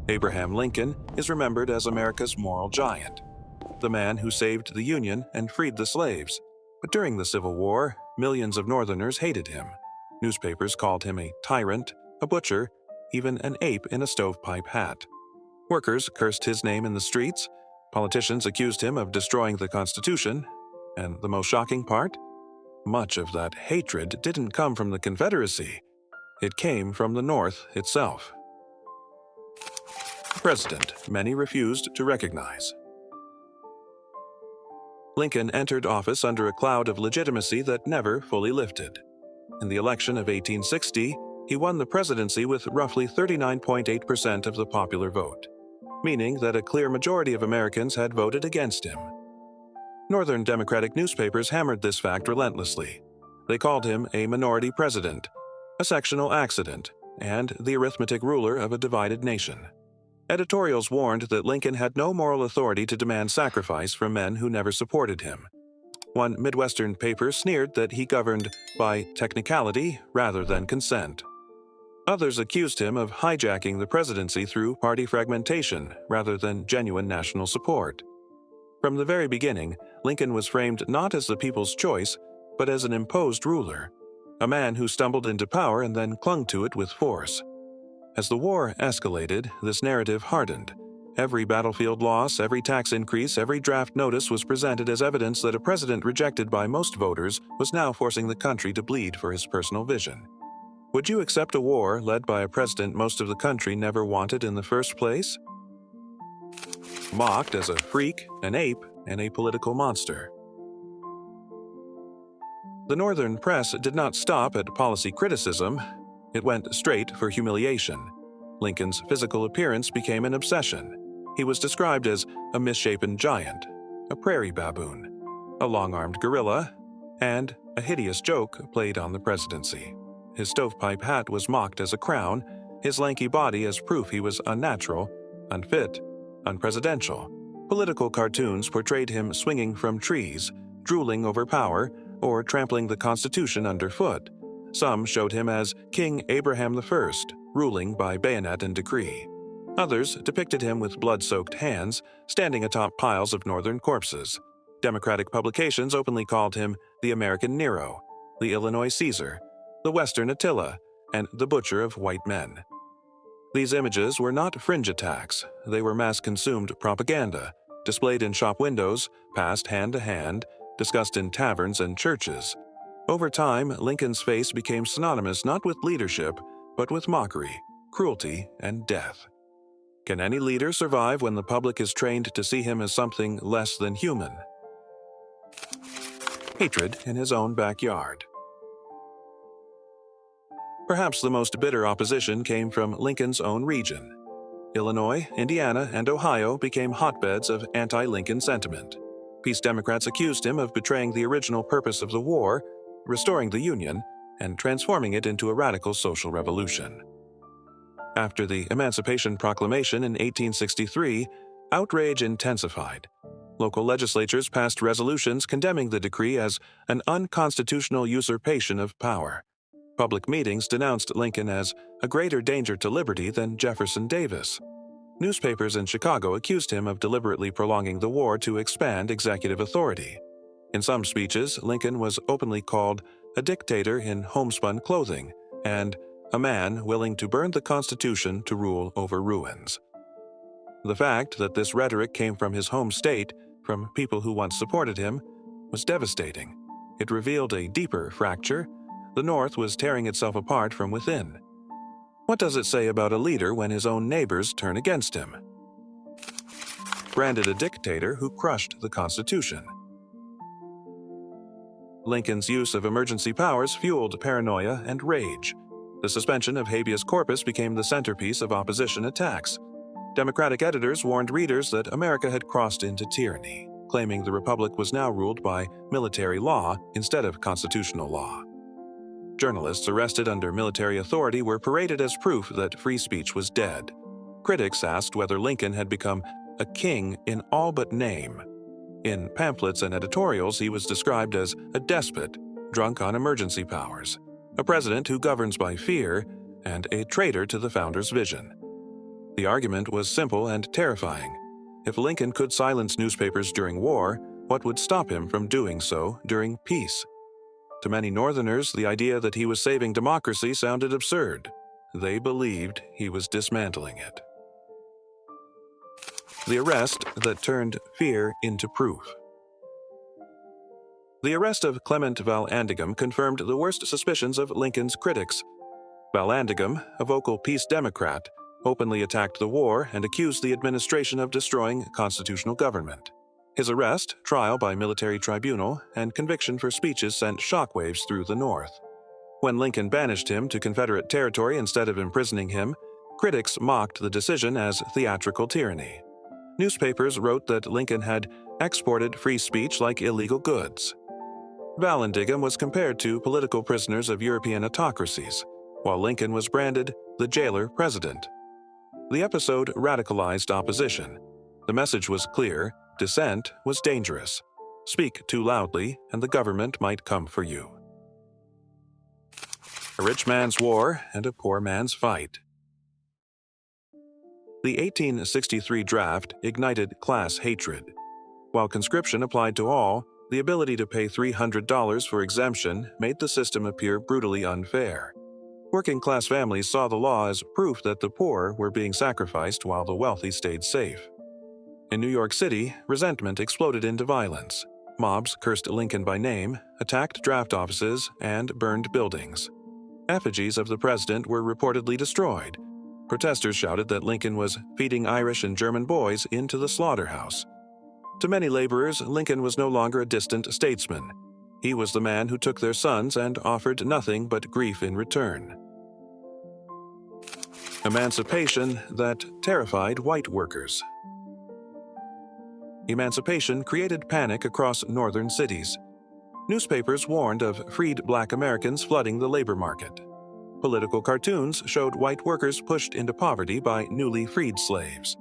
Abraham Lincoln is remembered as America's moral giant, the man who saved the Union and freed the slaves. But during the Civil War, millions of Northerners hated him. Newspapers called him a tyrant, a butcher, even an ape in a stovepipe hat. Workers cursed his name in the streets, politicians accused him of destroying the Constitution, and the most shocking part? Much of that hatred didn't come from the Confederacy. It came from the North itself. President many refused to recognize. Lincoln entered office under a cloud of legitimacy that never fully lifted. In the election of 1860, he won the presidency with roughly 39.8% of the popular vote, meaning that a clear majority of Americans had voted against him. Northern Democratic newspapers hammered this fact relentlessly. They called him a minority president, a sectional accident, and the arithmetic ruler of a divided nation. Editorials warned that Lincoln had no moral authority to demand sacrifice from men who never supported him. One Midwestern paper sneered that he governed by technicality rather than consent. Others accused him of hijacking the presidency through party fragmentation rather than genuine national support. From the very beginning, Lincoln was framed not as the people's choice, but as an imposed ruler, a man who stumbled into power and then clung to it with force. As the war escalated, this narrative hardened. Every battlefield loss, every tax increase, every draft notice was presented as evidence that a president rejected by most voters was now forcing the country to bleed for his personal vision. Would you accept a war led by a president most of the country never wanted in the first place? Mocked as a freak, an ape, and a political monster. The Northern press did not stop at policy criticism. It went straight for humiliation. Lincoln's physical appearance became an obsession. He was described as a misshapen giant, a prairie baboon, a long-armed gorilla, and a hideous joke played on the presidency. His stovepipe hat was mocked as a crown, his lanky body as proof he was unnatural, unfit, unpresidential. Political cartoons portrayed him swinging from trees, drooling over power, or trampling the Constitution underfoot. Some showed him as King Abraham I, ruling by bayonet and decree. Others depicted him with blood-soaked hands, standing atop piles of Northern corpses. Democratic publications openly called him the American Nero, the Illinois Caesar, the Western Attila, and the butcher of white men. These images were not fringe attacks. They were mass-consumed propaganda, displayed in shop windows, passed hand to hand, discussed in taverns and churches. Over time, Lincoln's face became synonymous not with leadership, but with mockery, cruelty, and death. Can any leader survive when the public is trained to see him as something less than human? Hatred in his own backyard. Perhaps the most bitter opposition came from Lincoln's own region. Illinois, Indiana, and Ohio became hotbeds of anti-Lincoln sentiment. Peace Democrats accused him of betraying the original purpose of the war, restoring the Union, and transforming it into a radical social revolution. After the Emancipation Proclamation in 1863, outrage intensified. Local legislatures passed resolutions condemning the decree as an unconstitutional usurpation of power. Public meetings denounced Lincoln as a greater danger to liberty than Jefferson Davis. Newspapers in Chicago accused him of deliberately prolonging the war to expand executive authority. In some speeches, Lincoln was openly called a dictator in homespun clothing and a man willing to burn the Constitution to rule over ruins. The fact that this rhetoric came from his home state, from people who once supported him, was devastating. It revealed a deeper fracture. The North was tearing itself apart from within. What does it say about a leader when his own neighbors turn against him? Branded a dictator who crushed the Constitution. Lincoln's use of emergency powers fueled paranoia and rage. The suspension of habeas corpus became the centerpiece of opposition attacks. Democratic editors warned readers that America had crossed into tyranny, claiming the Republic was now ruled by military law instead of constitutional law. Journalists arrested under military authority were paraded as proof that free speech was dead. Critics asked whether Lincoln had become a king in all but name. In pamphlets and editorials, he was described as a despot, drunk on emergency powers, a president who governs by fear, and a traitor to the founder's vision. The argument was simple and terrifying. If Lincoln could silence newspapers during war, what would stop him from doing so during peace? To many Northerners, the idea that he was saving democracy sounded absurd. They believed he was dismantling it. The arrest that turned fear into proof. The arrest of Clement Vallandigham confirmed the worst suspicions of Lincoln's critics. Vallandigham, a vocal peace Democrat, openly attacked the war and accused the administration of destroying constitutional government. His arrest, trial by military tribunal, and conviction for speeches sent shockwaves through the North. When Lincoln banished him to Confederate territory instead of imprisoning him, critics mocked the decision as theatrical tyranny. Newspapers wrote that Lincoln had exported free speech like illegal goods. Vallandigham was compared to political prisoners of European autocracies, while Lincoln was branded the jailer president. The episode radicalized opposition. The message was clear: dissent was dangerous. Speak too loudly, and the government might come for you. A rich man's war and a poor man's fight. The 1863 draft ignited class hatred. While conscription applied to all, the ability to pay $300 for exemption made the system appear brutally unfair. Working-class families saw the law as proof that the poor were being sacrificed while the wealthy stayed safe. In New York City, resentment exploded into violence. Mobs cursed Lincoln by name, attacked draft offices, and burned buildings. Effigies of the president were reportedly destroyed. Protesters shouted that Lincoln was feeding Irish and German boys into the slaughterhouse. To many laborers, Lincoln was no longer a distant statesman. He was the man who took their sons and offered nothing but grief in return. Emancipation that terrified white workers. Emancipation created panic across northern cities. Newspapers warned of freed black Americans flooding the labor market. Political cartoons showed white workers pushed into poverty by newly freed slaves.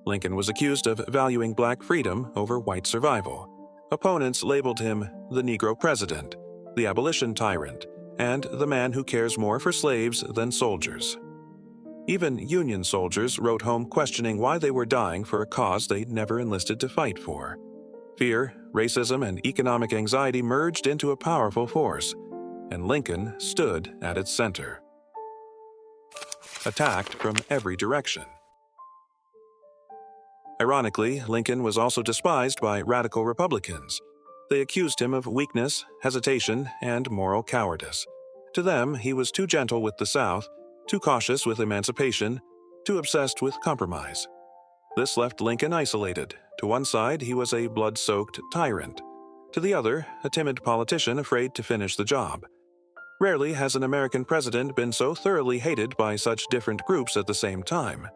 Lincoln was accused of valuing black freedom over white survival. Opponents labeled him the Negro President, the abolition tyrant, and the man who cares more for slaves than soldiers. Even Union soldiers wrote home questioning why they were dying for a cause they never enlisted to fight for. Fear, racism, and economic anxiety merged into a powerful force, and Lincoln stood at its center. Attacked from every direction. Ironically, Lincoln was also despised by radical Republicans. They accused him of weakness, hesitation, and moral cowardice. To them, he was too gentle with the South, too cautious with emancipation, too obsessed with compromise. This left Lincoln isolated. To one side, he was a blood-soaked tyrant. To the other, a timid politician afraid to finish the job. Rarely has an American president been so thoroughly hated by such different groups at the same time.